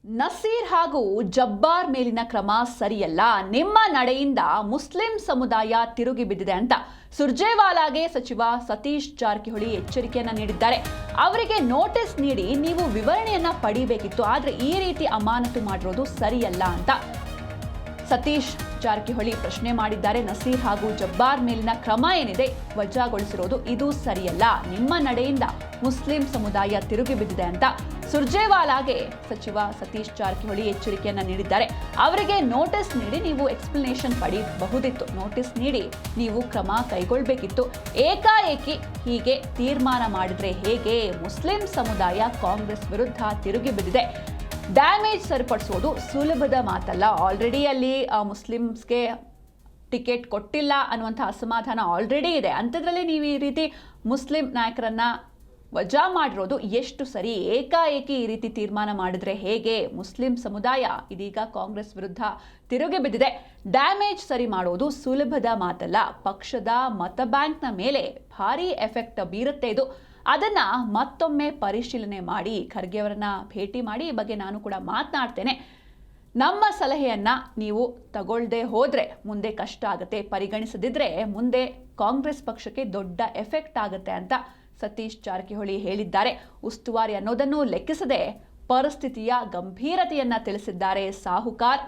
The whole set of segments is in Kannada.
ನಸೀರ್ ಹಾಗೂ ಜಬ್ಬಾರ್ ಮೇಲಿನ ಕ್ರಮ ಸರಿಯಲ್ಲ, ನಿಮ್ಮ ನಡೆಯಿಂದ ಮುಸ್ಲಿಂ ಸಮುದಾಯ ತಿರುಗಿ ಬಿದ್ದಿದೆ ಅಂತ ಸುರ್ಜೇವಾಲಾಗೆ ಸಚಿವ ಸತೀಶ್ ಜಾರಕಿಹೊಳಿ ಎಚ್ಚರಿಕೆಯನ್ನ ನೀಡಿದ್ದಾರೆ. ಅವರಿಗೆ ನೋಟಿಸ್ ನೀಡಿ ನೀವು ವಿವರಣೆಯನ್ನ ಪಡಿಬೇಕಿತ್ತು, ಆದ್ರೆ ಈ ರೀತಿ ಅಮಾನತು ಮಾಡಿರೋದು ಸರಿಯಲ್ಲ ಅಂತ ಸತೀಶ್ ಜಾರಕಿಹೊಳಿ ಪ್ರಶ್ನೆ ಮಾಡಿದ್ದಾರೆ. ನಸೀರ್ ಹಾಗೂ ಜಬ್ಬಾರ್ ಮೇಲಿನ ಕ್ರಮ ಏನಿದೆ ವಜಾಗೊಳಿಸಿರೋದು ಇದು ಸರಿಯಲ್ಲ, ನಿಮ್ಮ ನಡೆಯಿಂದ ಮುಸ್ಲಿಂ ಸಮುದಾಯ ತಿರುಗಿ ಬಿದ್ದಿದೆ ಅಂತ ಸುರ್ಜೇವಾಲಾಗೆ ಸಚಿವ ಸತೀಶ್ ಜಾರಕಿಹೊಳಿ ಎಚ್ಚರಿಕೆಯನ್ನ ನೀಡಿದ್ದಾರೆ. ಅವರಿಗೆ ನೋಟಿಸ್ ನೀಡಿ ನೀವು ಎಕ್ಸ್ಪ್ಲನೇಷನ್ ಪಡೆಯಬಹುದಿತ್ತು, ನೋಟಿಸ್ ನೀಡಿ ನೀವು ಕ್ರಮ ಕೈಗೊಳ್ಳಬೇಕಿತ್ತು. ಏಕಾಏಕಿ ಹೀಗೆ ತೀರ್ಮಾನ ಮಾಡಿದ್ರೆ ಹೇಗೆ? ಮುಸ್ಲಿಂ ಸಮುದಾಯ ಕಾಂಗ್ರೆಸ್ ವಿರುದ್ಧ ತಿರುಗಿ ಬಿದ್ದಿದೆ, ಡ್ಯಾಮೇಜ್ ಸರಿಪಡಿಸೋದು ಸುಲಭದ ಮಾತಲ್ಲ. ಆಲ್ರೆಡಿ ಅಲ್ಲಿ ಮುಸ್ಲಿಮ್ಸ್ಗೆ ಟಿಕೆಟ್ ಕೊಟ್ಟಿಲ್ಲ ಅನ್ನುವಂಥ ಅಸಮಾಧಾನ ಆಲ್ರೆಡಿ ಇದೆ. ಅಂಥದ್ರಲ್ಲಿ ನೀವು ಈ ರೀತಿ ಮುಸ್ಲಿಂ ನಾಯಕರನ್ನ ವಜಾ ಮಾಡಿರೋದು ಎಷ್ಟು ಸರಿ? ಏಕಾಏಕಿ ಈ ರೀತಿ ತೀರ್ಮಾನ ಮಾಡಿದ್ರೆ ಹೇಗೆ? ಮುಸ್ಲಿಂ ಸಮುದಾಯ ಇದೀಗ ಕಾಂಗ್ರೆಸ್ ವಿರುದ್ಧ ತಿರುಗಿ ಬಿದ್ದಿದೆ, ಡ್ಯಾಮೇಜ್ ಸರಿ ಮಾಡೋದು ಸುಲಭದ ಮಾತಲ್ಲ. ಪಕ್ಷದ ಮತ ಬ್ಯಾಂಕ್ನ ಮೇಲೆ ಭಾರಿ ಎಫೆಕ್ಟ್ ಬೀರುತ್ತೆ ಇದು. ಅದನ್ನ ಮತ್ತೊಮ್ಮೆ ಪರಿಶೀಲನೆ ಮಾಡಿ, ಖರ್ಗೆ ಅವರನ್ನ ಭೇಟಿ ಮಾಡಿ ಈ ಬಗ್ಗೆ ನಾನು ಕೂಡ ಮಾತನಾಡ್ತೇನೆ. ನಮ್ಮ ಸಲಹೆಯನ್ನ ನೀವು ತಗೊಳ್ಳದೆ ಹೋದ್ರೆ ಮುಂದೆ ಕಷ್ಟ ಆಗುತ್ತೆ, ಪರಿಗಣಿಸದಿದ್ರೆ ಮುಂದೆ ಕಾಂಗ್ರೆಸ್ ಪಕ್ಷಕ್ಕೆ ದೊಡ್ಡ ಎಫೆಕ್ಟ್ ಆಗುತ್ತೆ ಅಂತ ಸತೀಶ್ ಜಾರಕಿಹೊಳಿ ಹೇಳಿದ್ದಾರೆ. ಉಸ್ತುವಾರಿ ಅನ್ನೋದನ್ನು ಲೆಕ್ಕಿಸದೆ ಪರಿಸ್ಥಿತಿಯ ಗಂಭೀರತೆಯನ್ನ ತಿಳಿಸಿದ್ದಾರೆ ಸಾಹುಕಾರ್.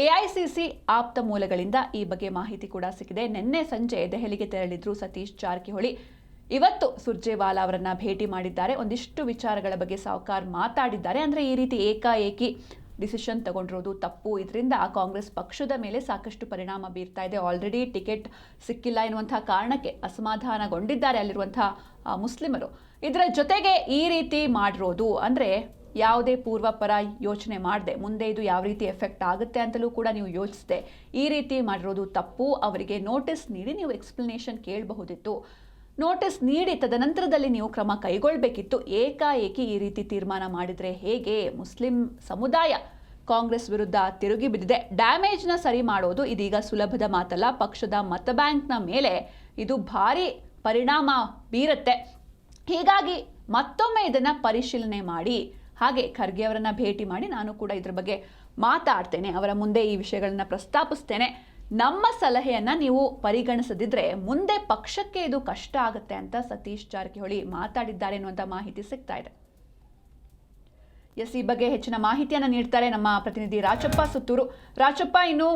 ಎಐಸಿಸಿ ಆಪ್ತ ಮೂಲಗಳಿಂದ ಈ ಬಗ್ಗೆ ಮಾಹಿತಿ ಕೂಡ ಸಿಕ್ಕಿದೆ. ನಿನ್ನೆ ಸಂಜೆ ದೆಹಲಿಗೆ ತೆರಳಿದ್ರು ಸತೀಶ್ ಜಾರಕಿಹೊಳಿ. ಇವತ್ತು ಸುರ್ಜೇವಾಲಾ ಅವರನ್ನ ಭೇಟಿ ಮಾಡಿದ್ದಾರೆ. ಒಂದಿಷ್ಟು ವಿಚಾರಗಳ ಬಗ್ಗೆ ಸಾಹುಕಾರ್ ಮಾತಾಡಿದ್ದಾರೆ. ಅಂದ್ರೆ ಈ ರೀತಿ ಏಕಾಏಕಿ ಡಿಸಿಷನ್ ತಗೊಂಡಿರೋದು ತಪ್ಪು, ಇದರಿಂದ ಕಾಂಗ್ರೆಸ್ ಪಕ್ಷದ ಮೇಲೆ ಸಾಕಷ್ಟು ಪರಿಣಾಮ ಬೀರ್ತಾ ಇದೆ. ಆಲ್ರೆಡಿ ಟಿಕೆಟ್ ಸಿಕ್ಕಿಲ್ಲ ಎನ್ನುವಂತಹ ಕಾರಣಕ್ಕೆ ಅಸಮಾಧಾನಗೊಂಡಿದ್ದಾರೆ ಅಲ್ಲಿರುವಂತಹ ಮುಸ್ಲಿಮರು. ಇದರ ಜೊತೆಗೆ ಈ ರೀತಿ ಮಾಡಿರೋದು ಅಂದ್ರೆ ಯಾವುದೇ ಪೂರ್ವಪರ ಯೋಚನೆ ಮಾಡದೆ ಮುಂದೆ ಇದು ಯಾವ ರೀತಿ ಎಫೆಕ್ಟ್ ಆಗುತ್ತೆ ಅಂತಲೂ ಕೂಡ ನೀವು ಯೋಚಿಸದೆ ಈ ರೀತಿ ಮಾಡಿರೋದು ತಪ್ಪು. ಅವರಿಗೆ ನೋಟಿಸ್ ನೀಡಿ ನೀವು ಎಕ್ಸ್ಪ್ಲನೇಷನ್ ಕೇಳಬಹುದಿತ್ತು, ನೋಟಿಸ್ ನೀಡಿ ತದನಂತರದಲ್ಲಿ ನೀವು ಕ್ರಮ ಕೈಗೊಳ್ಳಬೇಕಿತ್ತು. ಏಕಾಏಕಿ ಈ ರೀತಿ ತೀರ್ಮಾನ ಮಾಡಿದ್ರೆ ಹೇಗೆ? ಮುಸ್ಲಿಂ ಸಮುದಾಯ ಕಾಂಗ್ರೆಸ್ ವಿರುದ್ಧ ತಿರುಗಿ ಬಿದ್ದಿದೆ, ಡ್ಯಾಮೇಜ್ನ ಸರಿ ಮಾಡೋದು ಇದೀಗ ಸುಲಭದ ಮಾತಲ್ಲ. ಪಕ್ಷದ ಮತ ಬ್ಯಾಂಕ್ನ ಮೇಲೆ ಇದು ಭಾರಿ ಪರಿಣಾಮ ಬೀರುತ್ತೆ. ಹೀಗಾಗಿ ಮತ್ತೊಮ್ಮೆ ಇದನ್ನ ಪರಿಶೀಲನೆ ಮಾಡಿ, ಹಾಗೆ ಖರ್ಗೆ ಅವರನ್ನ ಭೇಟಿ ಮಾಡಿ ನಾನು ಕೂಡ ಇದ್ರ ಬಗ್ಗೆ ಮಾತಾಡ್ತೇನೆ, ಅವರ ಮುಂದೆ ಈ ವಿಷಯಗಳನ್ನ ಪ್ರಸ್ತಾಪಿಸ್ತೇನೆ. ನಮ್ಮ ಸಲಹೆಯನ್ನ ನೀವು ಪರಿಗಣಿಸದಿದ್ರೆ ಮುಂದೆ ಪಕ್ಷಕ್ಕೆ ಇದು ಕಷ್ಟ ಆಗುತ್ತೆ ಅಂತ ಸತೀಶ್ ಜಾರಕಿಹೊಳಿ ಮಾತಾಡಿದ್ದಾರೆ ಎನ್ನುವಂತ ಮಾಹಿತಿ ಸಿಗ್ತಾ ಇದೆ. ಈ ಬಗ್ಗೆ ಹೆಚ್ಚಿನ ಮಾಹಿತಿಯನ್ನ ನೀಡ್ತಾರೆ ನಮ್ಮ ಪ್ರತಿನಿಧಿ ರಾಚಪ್ಪ ಸುತ್ತೂರು. ರಾಚಪ್ಪ, ಇನ್ನು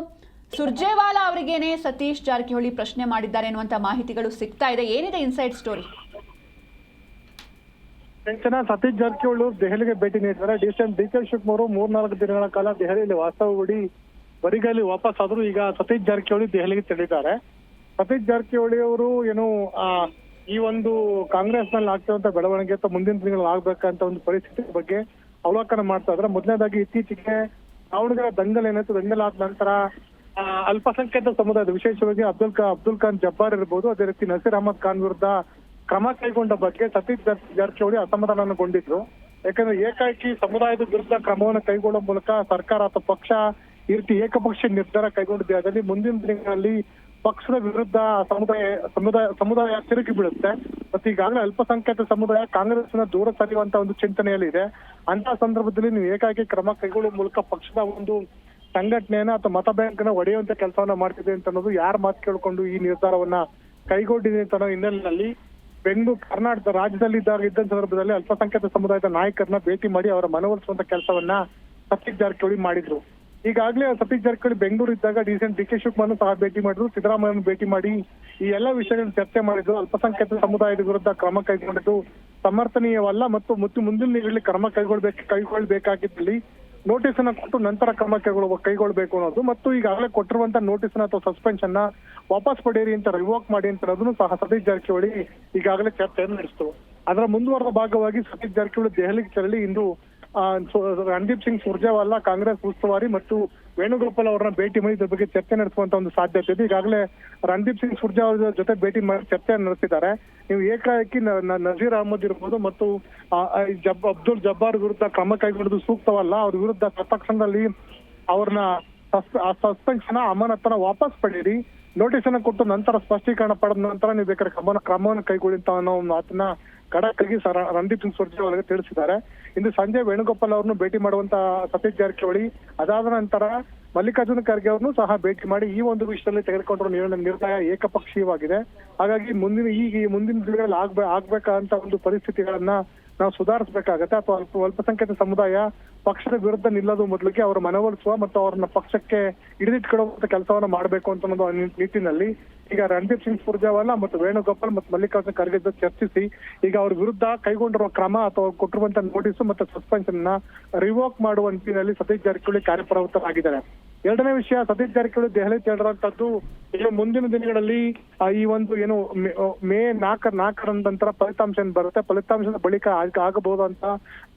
ಸುರ್ಜೇವಾಲಾ ಅವರಿಗೇನೆ ಸತೀಶ್ ಜಾರಕಿಹೊಳಿ ಪ್ರಶ್ನೆ ಮಾಡಿದ್ದಾರೆ ಎನ್ನುವಂತ ಮಾಹಿತಿಗಳು ಸಿಗ್ತಾ ಇದೆ, ಏನಿದೆ ಇನ್ಸೈಡ್ ಸ್ಟೋರಿ? ಸತೀಶ್ ಜಾರಕಿಹೊಳಿ ದೆಹಲಿಗೆ ಭೇಟಿ ನೀಡಿದ್ದಾರೆ. ಡಿ.ಕೆ. ಶಿವಕುಮಾರ್ 3-4 ದಿನಗಳ ಕಾಲ ದೆಹಲಿಯಲ್ಲಿ ವಾಸ್ತವ ಹೂಡಿ ಬರಿಗಲ್ಲಿ ವಾಪಸ್ ಆದ್ರು. ಈಗ ಸತೀಶ್ ಜಾರಕಿಹೊಳಿ ದೆಹಲಿಗೆ ತೆರಳಿದ್ದಾರೆ. ಸತೀಶ್ ಜಾರಕಿಹೊಳಿ ಅವರು ಏನು ಈ ಒಂದು ಕಾಂಗ್ರೆಸ್ ನಲ್ಲಿ ಆಗ್ತಿರುವಂತ ಬೆಳವಣಿಗೆ ಅಥವಾ ಮುಂದಿನ ದಿನಗಳಲ್ಲಿ ಆಗ್ಬೇಕಂತ ಒಂದು ಪರಿಸ್ಥಿತಿ ಬಗ್ಗೆ ಅವಲೋಕನ ಮಾಡ್ತಾ ಇದ್ರೆ, ಮೊದಲನೇದಾಗಿ ಇತ್ತೀಚೆಗೆ ದಾವಣಗೆರೆ ದಂಗಲ್ ಏನಾಯ್ತು, ದಂಗಲ್ ಆದ ನಂತರ ಅಲ್ಪಸಂಖ್ಯಾತ ಸಮುದಾಯದ ವಿಶೇಷವಾಗಿ ಅಬ್ದುಲ್ ಖಾನ್ ಜಬ್ಬಾರ್ ಇರಬಹುದು, ಅದೇ ರೀತಿ ನಸೀರ್ ಅಹಮದ್ ಖಾನ್ ವಿರುದ್ಧ ಕ್ರಮ ಕೈಗೊಂಡ ಬಗ್ಗೆ ಸತೀಶ್ ಜಾರಕಿಹೊಳಿ ಅಸಮಾಧಾನಗೊಂಡಿದ್ರು. ಯಾಕಂದ್ರೆ ಏಕಾಏಕಿ ಸಮುದಾಯದ ವಿರುದ್ಧ ಕ್ರಮವನ್ನು ಕೈಗೊಳ್ಳುವ ಮೂಲಕ ಸರ್ಕಾರ ಅಥವಾ ಪಕ್ಷ ಈ ರೀತಿ ಏಕಪಕ್ಷೀಯ ನಿರ್ಧಾರ ಕೈಗೊಂಡಿದೆ. ಅದರಲ್ಲಿ ಮುಂದಿನ ದಿನಗಳಲ್ಲಿ ಪಕ್ಷದ ವಿರುದ್ಧ ಸಮುದಾಯ ತಿರುಗಿ ಬೀಳುತ್ತೆ. ಮತ್ತೆ ಈಗಾಗಲೇ ಅಲ್ಪಸಂಖ್ಯಾತ ಸಮುದಾಯ ಕಾಂಗ್ರೆಸ್ನ ದೂರ ಸರಿಯುವಂತ ಒಂದು ಚಿಂತನೆಯಲ್ಲಿ ಇದೆ. ಅಂತ ಸಂದರ್ಭದಲ್ಲಿ ನೀವು ಏಕಾಏಕಿ ಕ್ರಮ ಕೈಗೊಳ್ಳುವ ಮೂಲಕ ಪಕ್ಷದ ಒಂದು ಸಂಘಟನೆಯನ್ನ ಅಥವಾ ಮತ ಬ್ಯಾಂಕ್ ನ ಒಡೆಯುವಂತ ಕೆಲಸವನ್ನ ಮಾಡ್ತಿದೆ ಅಂತ ಅನ್ನೋದು ಯಾರ ಮಾತು ಕೇಳಿಕೊಂಡು ಈ ನಿರ್ಧಾರವನ್ನ ಕೈಗೊಂಡಿದೆ ಅಂತ ಅನ್ನೋ ಹಿನ್ನೆಲೆಯಲ್ಲಿ ಕರ್ನಾಟಕ ರಾಜ್ಯದಲ್ಲಿ ಇದ್ದ ಸಂದರ್ಭದಲ್ಲಿ ಅಲ್ಪಸಂಖ್ಯಾತ ಸಮುದಾಯದ ನಾಯಕರನ್ನ ಭೇಟಿ ಮಾಡಿ ಅವರ ಮನವೊಲಿಸುವಂತ ಕೆಲಸವನ್ನ ಸತೀಶ್ ಜಾರಕಿಹೊಳಿ ಮಾಡಿದ್ರು. ಈಗಾಗಲೇ ಸತೀಶ್ ಜಾರಕಿಹೊಳಿ ಬೆಂಗಳೂರು ಇದ್ದಾಗ ಡಿ.ಕೆ. ಶಿವಕುಮಾರ್ ಸಹ ಭೇಟಿ ಮಾಡಿದ್ರು, ಸಿದ್ದರಾಮಯ್ಯನ ಭೇಟಿ ಮಾಡಿ ಈ ಎಲ್ಲ ವಿಷಯಗಳನ್ನು ಚರ್ಚೆ ಮಾಡಿದ್ರು. ಅಲ್ಪಸಂಖ್ಯಾತ ಸಮುದಾಯದ ವಿರುದ್ಧ ಕ್ರಮ ಕೈಗೊಂಡಿದ್ದು ಸಮರ್ಥನೀಯವಲ್ಲ ಮತ್ತು ಮುಂದಿನ ದಿನಗಳಲ್ಲಿ ಕ್ರಮ ಕೈಗೊಳ್ಳಬೇಕಾಗಿದ್ದಲ್ಲಿ ನೋಟಿಸ್ ಅನ್ನ ಕೊಟ್ಟು ನಂತರ ಕ್ರಮ ಕೈಗೊಳ್ಳಬೇಕು ಅನ್ನೋದು, ಮತ್ತು ಈಗಾಗಲೇ ಕೊಟ್ಟಿರುವಂತ ನೋಟಿಸ್ ಅಥವಾ ಸಸ್ಪೆನ್ಷನ್ ನ ವಾಪಸ್ ಪಡೆಯಿರಿ ಅಂತ ರಿವೋಕ್ ಮಾಡಿ ಅಂತ ಅನ್ನೋದನ್ನು ಸಹ ಸತೀಶ್ ಜಾರಕಿಹೊಳಿ ಈಗಾಗಲೇ ಚರ್ಚೆಯನ್ನು ನಡೆಸಿತು. ಅದರ ಮುಂದುವರೆದ ಭಾಗವಾಗಿ ಸತೀಶ್ ಜಾರಕಿಹೊಳಿ ದೆಹಲಿಗೆ ತೆರಳಿ ಇಂದು ರಣದೀಪ್ ಸಿಂಗ್ ಸುರ್ಜೇವಾಲಾ ಕಾಂಗ್ರೆಸ್ ಉಸ್ತುವಾರಿ ಮತ್ತು ವೇಣುಗೋಪಾಲ್ ಅವರನ್ನ ಭೇಟಿ ಮಾಡಿ ಇದ್ರ ಬಗ್ಗೆ ಚರ್ಚೆ ನಡೆಸುವಂತ ಒಂದು ಸಾಧ್ಯತೆ ಇದೆ. ಈಗಾಗಲೇ ರಣದೀಪ್ ಸಿಂಗ್ ಸುರ್ಜೇವಾಲಾ ಜೊತೆ ಭೇಟಿ ಮಾಡಿ ಚರ್ಚೆ ನಡೆಸಿದ್ದಾರೆ. ನೀವು ಏಕಾಏಕಿ ನಜೀರ್ ಅಹಮದ್ ಇರ್ಬೋದು ಮತ್ತು ಅಬ್ದುಲ್ ಜಬ್ಬಾರ್ ವಿರುದ್ಧ ಕ್ರಮ ಕೈಗೊಳ್ಳೋದು ಸೂಕ್ತವಲ್ಲ. ಅವ್ರ ವಿರುದ್ಧ ತತ್ಕ್ಷಣದಲ್ಲಿ ಅವ್ರನ್ನ ಸಸ್ಪೆನ್ಷನ್ ಅಮಾನತನ ವಾಪಸ್ ಪಡೀರಿ, ನೋಟಿಸ್ ಅನ್ನ ಕೊಟ್ಟು ನಂತರ ಸ್ಪಷ್ಟೀಕರಣ ಪಡೆದ ನಂತರ ನೀವು ಬೇಕಾದ್ರೆ ಕ್ರಮವನ್ನು ಕೈಗೊಳ್ಳಿ ಅಂತ ಅನ್ನೋ ಮಾತನ್ನ ಖಡಕ್ ಆಗಿ ರಣದೀಪ್ ಸಿಂಗ್ ಸುರ್ಜೇವಾಲಾಗೆ ತಿಳಿಸಿದ್ದಾರೆ. ಇಂದು ಸಂಜೆ ವೇಣುಗೋಪಾಲ್ ಅವರನ್ನು ಭೇಟಿ ಮಾಡುವಂತ ಸತೀಶ್ ಜಾರಕಿಹೊಳಿ ಅದಾದ ನಂತರ ಮಲ್ಲಿಕಾರ್ಜುನ ಖರ್ಗೆ ಅವರನ್ನು ಸಹ ಭೇಟಿ ಮಾಡಿ ಈ ಒಂದು ವಿಷಯದಲ್ಲಿ ತೆಗೆದುಕೊಂಡಿರೋ ನಿರ್ಣಯ ಏಕಪಕ್ಷೀಯವಾಗಿದೆ. ಹಾಗಾಗಿ ಮುಂದಿನ ದಿನಗಳಲ್ಲಿ ಆಗ್ಬೇಕಂತ ಒಂದು ಪರಿಸ್ಥಿತಿಗಳನ್ನ ನಾವು ಸುಧಾರಿಸಬೇಕಾಗತ್ತೆ ಅಥವಾ ಅಲ್ಪಸಂಖ್ಯಾತ ಸಮುದಾಯ ಪಕ್ಷದ ವಿರುದ್ಧ ನಿಲ್ಲೋದು ಮೊದಲಿಗೆ ಅವರ ಮನವೊಲಿಸುವ ಮತ್ತು ಅವರನ್ನ ಪಕ್ಷಕ್ಕೆ ಹಿಡಿದಿಟ್ಕೊಳ್ಳುವಂತ ಕೆಲಸವನ್ನ ಮಾಡಬೇಕು ಅಂತ ಅನ್ನೋದು ನಿಟ್ಟಿನಲ್ಲಿ ಈಗ ರಣದೀಪ್ ಸಿಂಗ್ ಸುರ್ಜೇವಾಲಾ ಮತ್ತು ವೇಣುಗೋಪಾಲ್ ಮತ್ತು ಮಲ್ಲಿಕಾರ್ಜುನ ಖರ್ಗೆ ಜೊತೆ ಚರ್ಚಿಸಿ ಈಗ ಅವ್ರ ವಿರುದ್ಧ ಕೈಗೊಂಡಿರುವ ಕ್ರಮ ಅಥವಾ ಕೊಟ್ಟಿರುವಂತ ನೋಟಿಸ್ ಮತ್ತು ಸಸ್ಪೆನ್ಷನ್ ರಿವೋಕ್ ಮಾಡುವ ನಿಟ್ಟಿನಲ್ಲಿ ಸತೀಶ್ ಜಾರಕಿಹೊಳಿ ಕಾರ್ಯಪ್ರವೃತ್ತರಾಗಿದ್ದಾರೆ. ಎರಡನೇ ವಿಷಯ, ಸತೀಶ್ ಜಾರಕಿಹೊಳಿ ದೆಹಲಿ ತೆರಳಿರುವಂತದ್ದು ಏನು ಮುಂದಿನ ದಿನಗಳಲ್ಲಿ ಈ ಒಂದು ಏನು ಮೇ 4 ನಂತರ ಫಲಿತಾಂಶ ಏನ್ ಬರುತ್ತೆ, ಫಲಿತಾಂಶದ ಬಳಿಕ ಆಗಬಹುದಂತ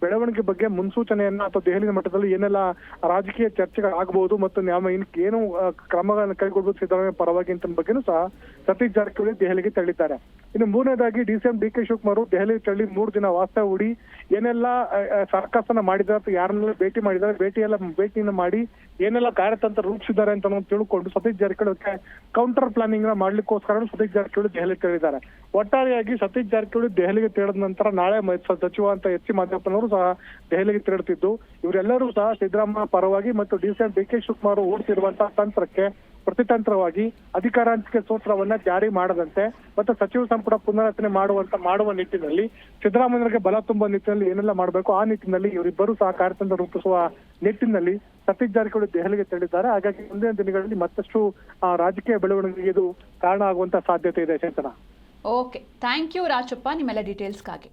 ಬೆಳವಣಿಗೆ ಬಗ್ಗೆ ಮುನ್ಸೂಚನೆಯನ್ನ ಅಥವಾ ದೆಹಲಿ ಮಟ್ಟದಲ್ಲಿ ಏನೆಲ್ಲ ರಾಜಕೀಯ ಚರ್ಚೆಗಳಾಗಬಹುದು ಮತ್ತು ಏನು ಕ್ರಮಗಳನ್ನು ಕೈಗೊಳ್ಳಬಹುದು ಸಿದ್ದರಾಮಯ್ಯ ಪರವಾಗಿ ಅಂತ ಬಗ್ಗೆನೂ ಸಹ ಸತೀಶ್ ಜಾರಕಿಹೊಳಿ ದೆಹಲಿಗೆ ತೆರಳಿದ್ದಾರೆ. ಇನ್ನು ಮೂರನೇದಾಗಿ DCM D K Shivakumar Delhi ತೆರಳಿ 3 ದಿನ ವಾಸ್ತವ್ಯ ಹೂಡಿ ಏನೆಲ್ಲ ಸರ್ಕಸ್ ಅನ್ನ ಮಾಡಿದ್ದಾರೆ ಅಥವಾ ಯಾರನ್ನೆಲ್ಲ ಭೇಟಿ ಮಾಡಿದ್ದಾರೆ, ಭೇಟಿಯನ್ನ ಮಾಡಿ ಏನೆಲ್ಲ ಕಾರ್ಯತಂತ್ರ ರೂಪಿಸಿದ್ದಾರೆ ಅಂತ ತಿಳ್ಕೊಂಡು ಸತೀಶ್ ಜಾರಕಿಹೊಳಿ ಕೌಂಟರ್ ಪ್ಲಾನಿಂಗ್ ನ ಮಾಡ್ಲಿಕ್ಕೋಸ್ಕರ ಸತೀಶ್ ಜಾರಕಿಹೊಳಿ ದೆಹಲಿ ತೆರಳಿದ್ದಾರೆ. ಒಟ್ಟಾರೆಯಾಗಿ ಸತೀಶ್ ಜಾರಕಿಹೊಳಿ ದೆಹಲಿಗೆ ತೆರಳಿದ ನಂತರ ನಾಳೆ ಸಚಿವ ಅಂತ ಎಚ್ ಸಿ ಮಾದೇವಪ್ಪನವರು ಸಹ ದೆಹಲಿಗೆ ತೆರಳುತ್ತಿದ್ದು ಇವರೆಲ್ಲರೂ ಸಹ ಸಿದ್ದರಾಮಯ್ಯ ಪರವಾಗಿ ಮತ್ತು ಡಿಸಿಎಂ ಡಿ ಕೆ ಶಿವಕುಮಾರ್ ಹೂಡ್ತಿರುವಂತಹ ತಂತ್ರಕ್ಕೆ ಪ್ರತಿತಂತ್ರವಾಗಿ ಅಧಿಕಾರ ಹಂಚಿಕೆ ಸೂತ್ರವನ್ನ ಜಾರಿ ಮಾಡದಂತೆ ಮತ್ತು ಸಚಿವ ಸಂಪುಟ ಪುನರಚನೆ ಮಾಡುವ ನಿಟ್ಟಿನಲ್ಲಿ ಸಿದ್ದರಾಮಯ್ಯರಿಗೆ ಬಲ ತುಂಬುವ ನಿಟ್ಟಿನಲ್ಲಿ ಏನೆಲ್ಲ ಮಾಡಬೇಕು ಆ ನಿಟ್ಟಿನಲ್ಲಿ ಇವರಿಬ್ಬರು ಸಹ ಕಾರ್ಯತಂತ್ರ ರೂಪಿಸುವ ನಿಟ್ಟಿನಲ್ಲಿ ಸತೀಶ್ ಜಾರಕಿಹೊಳಿ ದೆಹಲಿಗೆ ತೆರಳಿದ್ದಾರೆ. ಹಾಗಾಗಿ ಮುಂದಿನ ದಿನಗಳಲ್ಲಿ ಮತ್ತಷ್ಟು ರಾಜಕೀಯ ಬೆಳವಣಿಗೆಗೆ ಇದು ಕಾರಣ ಆಗುವಂತ ಸಾಧ್ಯತೆ ಇದೆ. ಚೇತನ. ಓಕೆ, ಥ್ಯಾಂಕ್ ಯು ರಾಜಪ್ಪ ನಿಮ್ಮೆಲ್ಲ ಡೀಟೇಲ್ಸ್ಗಾಗಿ.